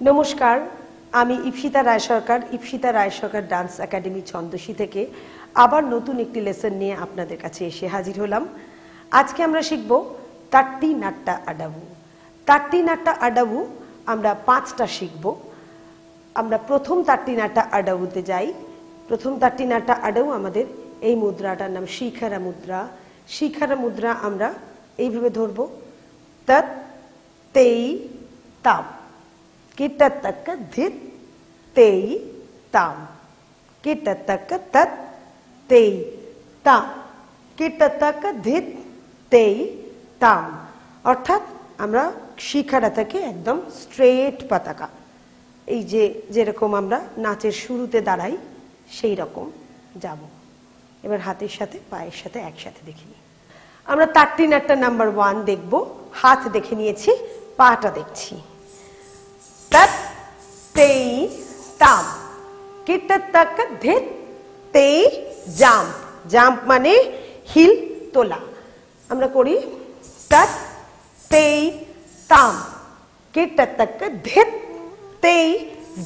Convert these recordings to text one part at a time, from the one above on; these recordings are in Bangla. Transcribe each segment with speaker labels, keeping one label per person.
Speaker 1: নমস্কার, আমি ইপসিতা রায় সরকার, ইপসিতা রায় সরকার ডান্স একাডেমি ছন্দসী থেকে আবার নতুন একটি লেসন নিয়ে আপনাদের কাছে এসে হাজির হলাম। আজকে আমরা শিখব তাট্টি নাট্টা আডাবু। তাট্টি নাট্টা আডাবু আমরা 5টা শিখব। আমরা প্রথম তাট্টি নাট্টা আডাবুতে যাই। প্রথম তাট্টি নাট্টা আডাবু আমাদের এই মুদ্রাটার নাম শিখারা মুদ্রা। শিখারা মুদ্রা আমরা এইভাবে ধরব, তৎ তেই তাম কিটতক ধিত তেই তাম কিটতক তৎ তেই তাম কিটতক ধিত তেই তাম। অর্থাৎ আমরা শিখাটা থেকে একদম স্ট্রেট পতাকা, এই যে যেরকম আমরা নাচের শুরুতে দাঁড়াই সেই রকম যাব। এবার হাতের সাথে পায়ের সাথে একসাথে দেখে নিই। আমরা তাট্টি নাট্টা নাম্বার 1 দেখব। হাত দেখে নিয়েছি, পাটা দেখছি। তৎ তেই তাম কিটতক ধিত তেই জাম্প। জাম্প মানে হিল তোলা। আমরা করি তৎ তেই তাম কিটতক ধিত তেই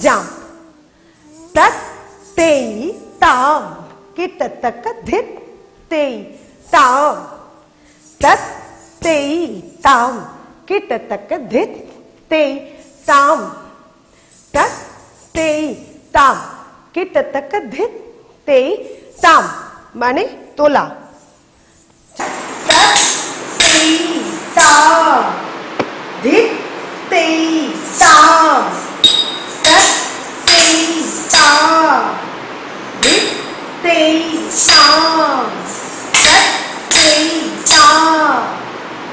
Speaker 1: জাম্প। তৎ তেই তাম কিটতক ধিত তেই তাম। তৎ তেই তাম কিটতক ধিত তেই তাম। তৎ তেই তাম কিটতক ধিত তেই তাম মানে তোলা। তৎ তেই তাম ধিত তেই তাম। তৎ তেই তাম ধিত তেই তাম। তৎ তেই তাম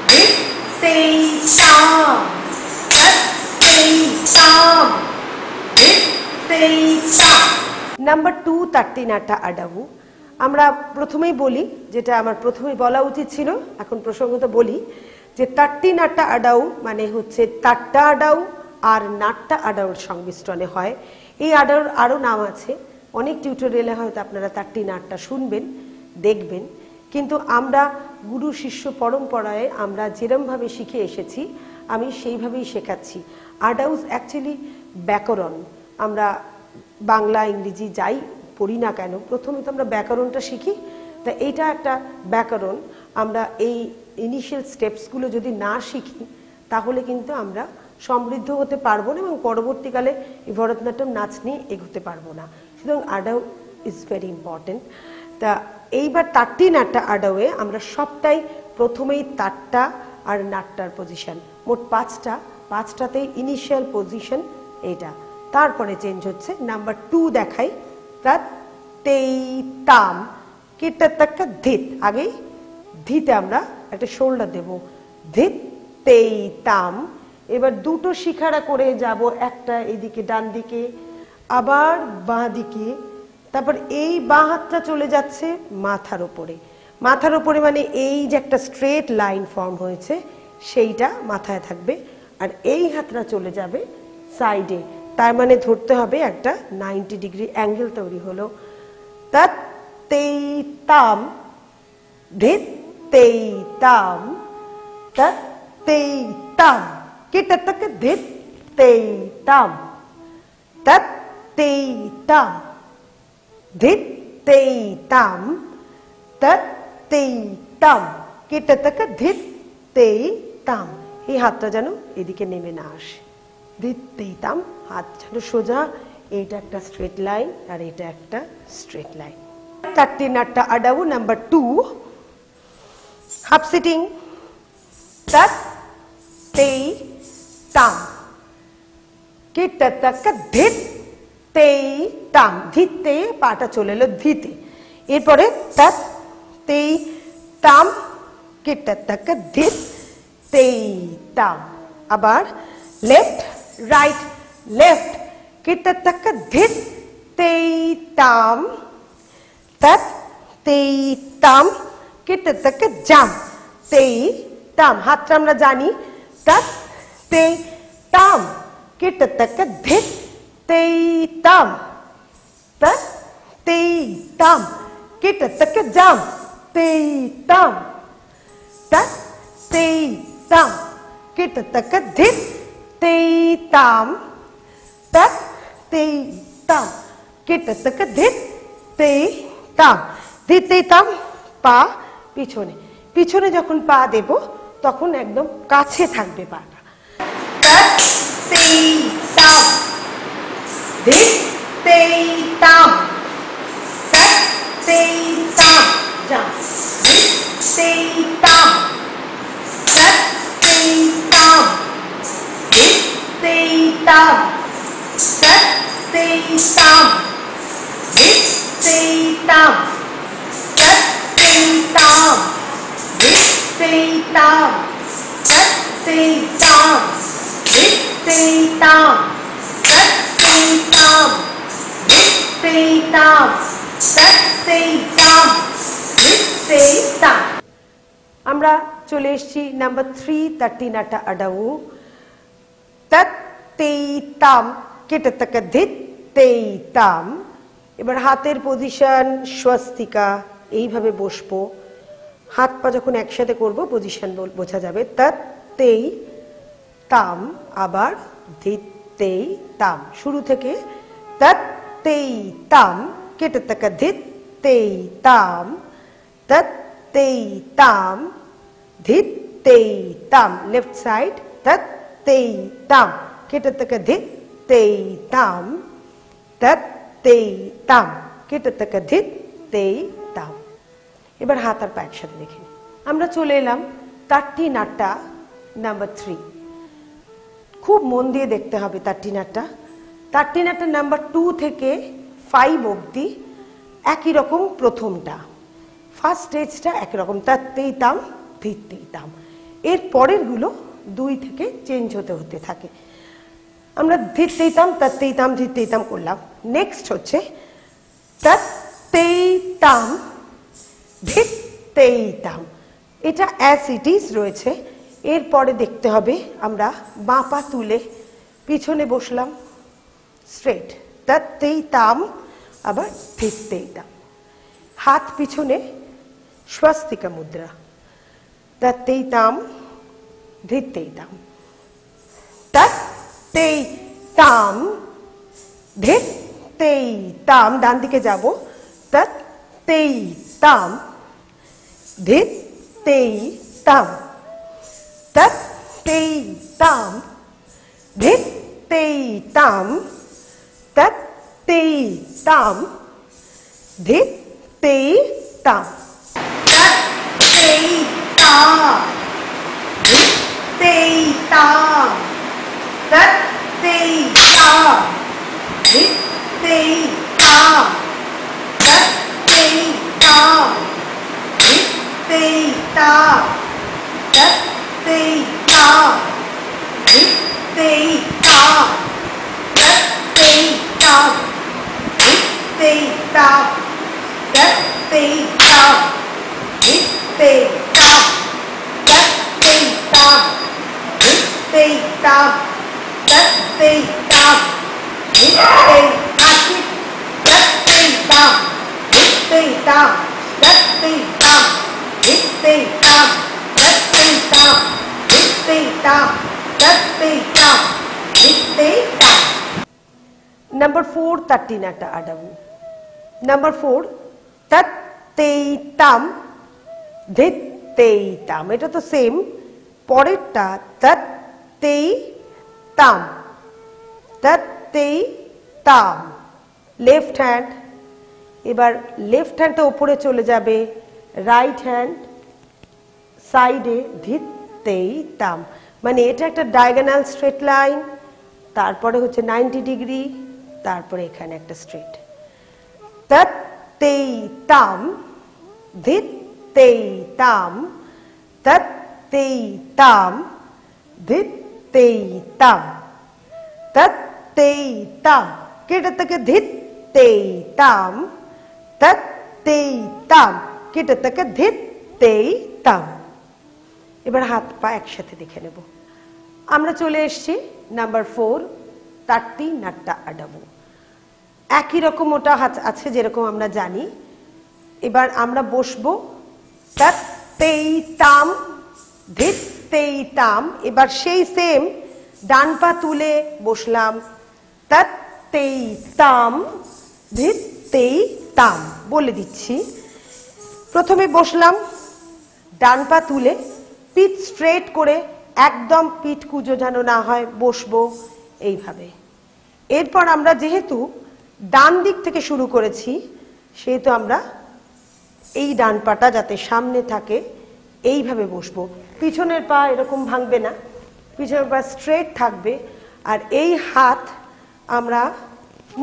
Speaker 1: ধিত তেই তাম। তৎ তেই তাম ধিত তেই তাম। নাম্বার 2 তাট্টি নাট্টা আডাবু। আমরা প্রথমেই বলি, যেটা আমার প্রথমেই বলা উচিত ছিল, এখন প্রসঙ্গত বলি যে তাট্টি নাট্টা আডাউ মানে হচ্ছে তাট্টা আডাউ আর নাট্টা আডাউর সংমিশ্রণে হয়। এই আডাউর আরও নাম আছে, অনেক টিউটোরিয়ালে হয়তো আপনারা তাট্টি নাট্টা শুনবেন, দেখবেন, কিন্তু আমরা গুরু শিষ্য পরম্পরায় আমরা যেরমভাবে শিখে এসেছি আমি সেইভাবেই শেখাচ্ছি। আডাউস অ্যাকচুয়ালি ব্যাকরণ। আমরা বাংলা ইংরেজি যাই পড়ি না কেন, প্রথমে তো আমরা ব্যাকরণটা শিখি। তা এইটা একটা ব্যাকরণ। আমরা এই ইনিশিয়াল স্টেপসগুলো যদি না শিখি তাহলে কিন্তু আমরা সমৃদ্ধ হতে পারবো না এবং পরবর্তীকালে এই ভরতনাট্যম নাচ নিয়ে এগোতে পারবো না। সুতরাং আডাউ ইজ ভেরি ইম্পর্টেন্ট। তা এইবার তাট্টি নাট্টা আডাউয়ে আমরা সবটাই প্রথমেই তাট্টা আর নাট্টার পজিশন, মোট 5টাতেই ইনিশিয়াল পজিশন এইটা, তারপরে চেঞ্জ হচ্ছে। নাম্বার 2 দেখাই। তৎ তেই তাম কিটতক ধিত। আগেই ধিতে আমরা একটা শোল্ডার দেব, ধিত তেই তাম। এবার দুটো শিখারা করে যাব, একটা এদিকে ডান দিকে আবার বাঁ দিকে, তারপর এই বাঁ হাতটা চলে যাচ্ছে মাথার ওপরে। মাথার ওপরে মানে এই যে একটা স্ট্রেট লাইন ফর্ম হয়েছে সেইটা মাথায় থাকবে, আর এই হাতটা চলে যাবে সাইডে, তার মানে ধরতে হবে একটা 90 ডিগ্রি অ্যাঙ্গেল তৈরি হলো। তৎ তেই তাম ধিত তেই তাম। তৎ তেই তাম কিটতক ধিত তেই তাম। তৎ তেই তাম ধিত তেই তাম। তৎ তেই তাম কিটতক ধিত তেই তাম। এই হাতটা যেন এদিকে নেমে না আসে, ধিত তেই তাম, হাত যেন সোজা। এইটা একটা স্ট্রেট লাইন আর এটা একটা স্ট্রেট লাইন। তাট্টি নাট্টা আডাবু নাম্বার 2, হাফ সিটিং। তৎ তেই তাম কিটতক ধিত তেই তাম। ধিতে পাটা চলে এলো ধিতে। এরপরে তৎ তেই তাম কিটতক ধিত তেই তাম। আবার লেফট রাইট লেফট কিটতক ধিত তেই তাম। তৎ তেই তাম কিটতক জাম্প তেই তাম। হাতটা আমরা জানি, তৎ তেই তাম কিটতক ধিত তেই তাম। তৎ তেই তাম কিটতক জাম্প তেই তাম। তৎ তেই তাম কিটতক ধিত তেই তাম। তেই তাম কেটে থেকে ধিত তেই তাম ধিত তেই তাম পা পিছনে পিছনে যখন পা দেব তখন একদম কাছে থাকবে পাটা তৎ তেই তাম ধিত তেই তাম তৎ তেই তাম যা ধিত তেই তাম তৎ তেই তাম ধিত তেই তাম তৎ তেই তাম ধিত তেই তাম তৎ তেই তাম ধিত তেই তাম তৎ তেই তাম ধিত তেই তাম তৎ তেই তাম ধিত তেই তাম তৎ তেই তাম ধিত তেই তাম। আমরা চলে এসেছি নাম্বার 3 তাটি নাটা আডাউ তৎ তেই তাম কেটে থেকে ধিত তেই তাম। এবার হাতের পজিশন স্বস্তিকা এইভাবে বসবো হাত পা যখন একসাথে করব পজিশন বোঝা যাবে তৎ তেই তাম আবার ধিত তেই তাম শুরু থেকে তৎ তেই তাম কেটে থেকে ধিত তেই তাম তৎ তেই তাম ধিত তেই তাম লেফট সাইড তৎ তেই তাম কেটে থেকে ধিত তেই তাম তৎ তেই তাম কেটে থেকে ধিত তেই তাম। এবার হাত আর পা একসাথে দেখে নিই। আমরা চলে এলাম তাটি নাট্টা নাম্বার 3। খুব মন দিয়ে দেখতে হবে তাটি নাট্টা। তাটি নাট্টা নাম্বার 2 থেকে 5 অবধি একই রকম প্রথমটা ফার্স্ট স্টেজটা একই রকম তৎ তেই তাম ধিত তেই তাম। এর পরের গুলো 2 থেকে চেঞ্জ হতে হতে থাকে। আমরা ধিত তেই তাম তৎ তেই তাম ধিত তেই তাম করলাম। নেক্সট হচ্ছে তৎ তেই তাম ধিত তেই তাম। এটা অ্যাজ ইট ইজ রয়েছে। এরপরে দেখতে হবে আমরা বাঁ পা তুলে পিছনে বসলাম স্ট্রেট তৎ তেই তাম আবার ধিত তেই তাম। হাত পিছনে স্বস্তিকা মুদ্রা তৎ তেই তাম ধিত তেই তাম তৎ তেই তাম ধিত তেই তাম। ডান দিকে যাব তৎ তেই তাম ধিত তেই তাম তৎ তেই তাম ধিত তেই তাম তৎ তেই তাম ধিত তেই তাম তৎ তেই তাম ধিত তেই তাম তৎ তেই তাম ধিত তেই তাম তৎ তেই তাম ধিত তেই তাম তৎ তেই তাম ধিত তেই তাম তৎ তেই তাম ধিত তেই তাম তৎ তেই তাম ধিত তেই তাম তৎ তেই তাম ধিত তেই তাম তৎ তেই তাম ধিত তেই আশিক তৎ তেই তাম ধিত তেই তাম তৎ তেই তাম ধিত তেই তাম তৎ তেই তাম ধিত তেই তাম তৎ তেই তাম ধিত তেই তাম। নাম্বার 4 তাটি নাটা আডাউ নাম্বার 4 তৎ তেই তাম ধিত তেই তাম। এটা তো সেম। পরেরটা তৎ তেই তাম তৎ তেই তাম লেফট হ্যান্ড। এবার লেফট হ্যান্ডটা উপরে চলে যাবে রাইট হ্যান্ড সাইডে ধিত তেই তাম। মানে এটা একটা ডায়াগোনাল স্ট্রেট লাইন তারপরে হচ্ছে 90 ডিগ্রি তারপরে এখানে একটা স্ট্রেট তৎ তেই তাম ধিত তেই তাম তৎ তেই তাম ধিত তেই তাম তৎ তেই তাম কেটে থেকে ধিত তেই তাম তৎ তেই তাম কেটে থেকে ধিত তেই তাম। এবার হাত পা একসাথে দেখে নেব। আমরা চলে এসেছি নাম্বার 4 তাটি নাট্টা আডাউ। একই রকম ওটা হাত আছে যেরকম আমরা জানি। এবার আমরা বসবো তৎ তেই তাম ধিত তেই তাম। এবার সেই সেম ডান পা তুলে বসলাম তৎ তেই তাম ধিত তেই তাম। বলে দিচ্ছি, প্রথমে বসলাম, ডান পা তুলে পিঠ স্ট্রেট করে, একদম পিঠ কুঁজো যেন না হয়, বসবো এইভাবে। এরপর আমরা যেহেতু ডান দিক থেকে শুরু করেছি, সেহেতু আমরা এই ডান পাটা যাতে সামনে থাকে এইভাবে বসবো। পিছনের পা এরকম ভাঙবে না, পিছনের পা স্ট্রেট থাকবে। আর এই হাত আমরা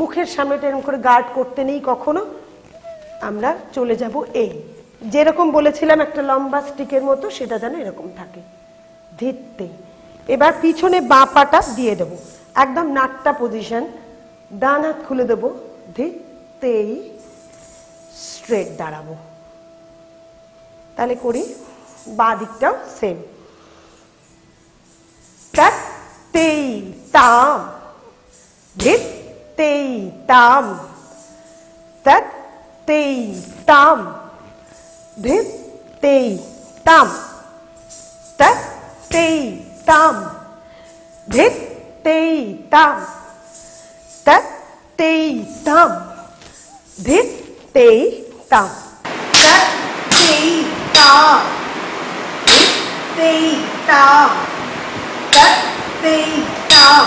Speaker 1: মুখের সামনেটা এরকম করে গার্ড করতে নেই কখনো, আমরা চলে যাব এই, যেরকম বলেছিলাম একটা লম্বা স্টিকের মতো, সেটা যেন এরকম থাকে। ধিত্তে। এবার পিছনে বাঁ পাটা দিয়ে দেবো, একদম নাট্টা পজিশন, ডান হাত খুলে দেবো, ধিত্তেই স্ট্রেট দাঁড়াবো। তাহলে করি, বাঁ দিকটাও সেম। তেই তাম ধিত্তেই তাম তেই তাম ধিত্তেই তাম তেই তাম ধিত্তেই তাম তেই তাম ধিত্তেই তাম তেই তাম ধিত্তেই তাম তেই তাম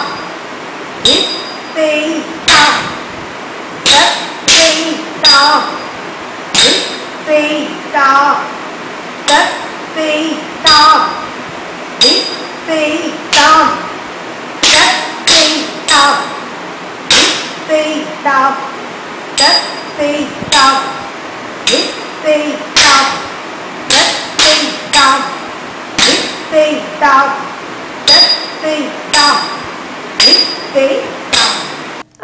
Speaker 1: ধিত্তেই তাম তেই তাম ধিত্তেই তাম তেই তাম ধিত্তেই তাম তেই তাম ধিত্তেই তাম তেই তাম ধিত্তেই তাম তেই তাম ধিত্তেই তাম তেই তাম ধিত্তেই তাম।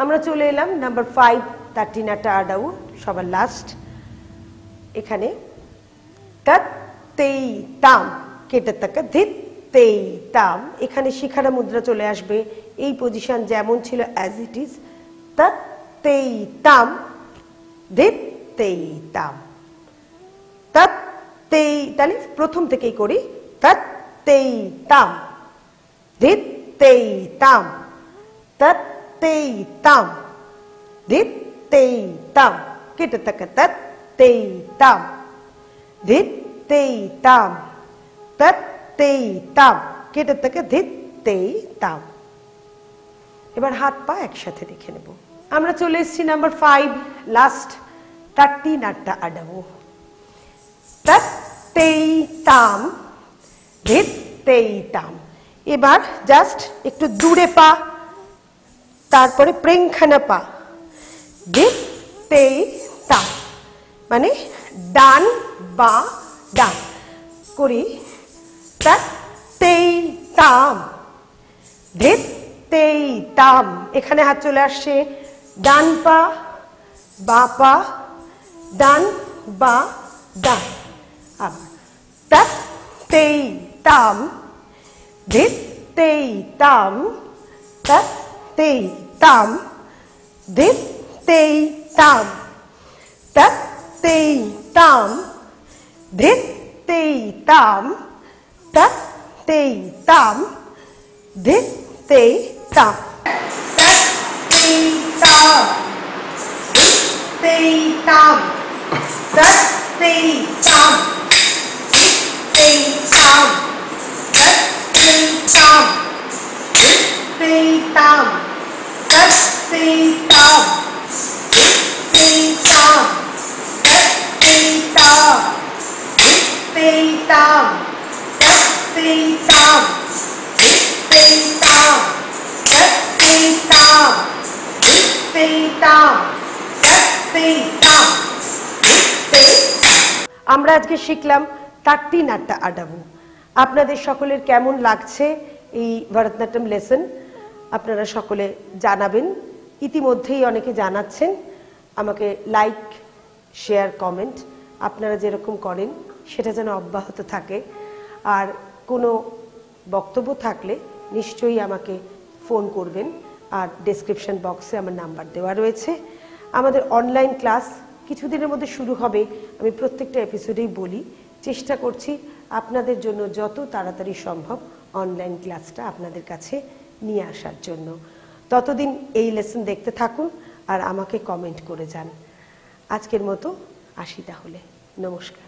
Speaker 1: আমরা চলে এলাম নাম্বার 5, 13 নাটা আডাউ, সবার লাস্ট। এখানে তেই তাম কেটে থাকা ধিত্তেই তাম, এখানে শিখারা মুদ্রা চলে আসবে। এই পজিশন যেমন ছিল অ্যাজ ইট ইজ, তেই তাম ধিত্তেই তাম তেই। তাহলে প্রথম থেকেই করি, তেই তাম ধিত্তেই তাম তেই তাম ধিত্তেই তাম কেটে থাকা তেই তাম ধিত্তেই তাম তেই তাম কেটে থাকা ধিত্তেই তাম। এবার হাত পা একসাথে দেখে নেব। আমরা চলে এসেছি নাম্বার 5, লাস্ট, 13 নাট্টা আডাউ। তেই তাম ধিত্তেই তাম। এবার জাস্ট একটু দূরে পা, তারপরে প্রেংখানা পা, ধিত্তেই তাম, মানে ডান বা ডান করি। তেই তাম ধিত্তেই তাম, এখানে হাত চলে আসছে, ডান পা বা পা, ডান বা ডান। আবার তেই তাম ধিত্তেই তাম তেই তাম ধিত্তেই তাম তেই তাম ধিত্তেই তাম তেই তাম ধিত্তেই তাম তেই তাম ধিত্তেই তাম তেই তাম ধিত্তেই তাম তেই তাম ধিত্তেই তাম তেই তাম ধিত্তেই তাম তেই তাম ধিত্তেই তাম তেই তাম ধিত্তেই তাম তেই তাম ধিত্তেই তাম তেই তাম ধিত্তেই। আমরা আজকে শিখলাম 13 নাট্টা আডাউ। আপনাদের সকলের কেমন লাগছে এই ভরতনাট্যম লেসন আপনারা সকলে জানাবেন। ইতিমধ্যেই অনেকে জানাচ্ছেন, আমাকে লাইক, শেয়ার, কমেন্ট আপনারা যেরকম করেন সেটা যেন অব্যাহত থাকে। আর কোনো বক্তব্য থাকলে নিশ্চয়ই আমাকে ফোন করবেন, আর ডেসক্রিপশন বক্সে আমার নাম্বার দেওয়া রয়েছে। আমাদের অনলাইন ক্লাস কিছুদিনের মধ্যে শুরু হবে, আমি প্রত্যেকটা এপিসোডেই বলি। চেষ্টা করছি আপনাদের জন্য যত তাড়াতাড়ি সম্ভব অনলাইন ক্লাসটা আপনাদের কাছে নিয়ে আসার জন্য। ততদিন এই লেসন দেখতে থাকুন আর আমাকে কমেন্ট করে যান। আজকের মতো আসি তাহলে, নমস্কার।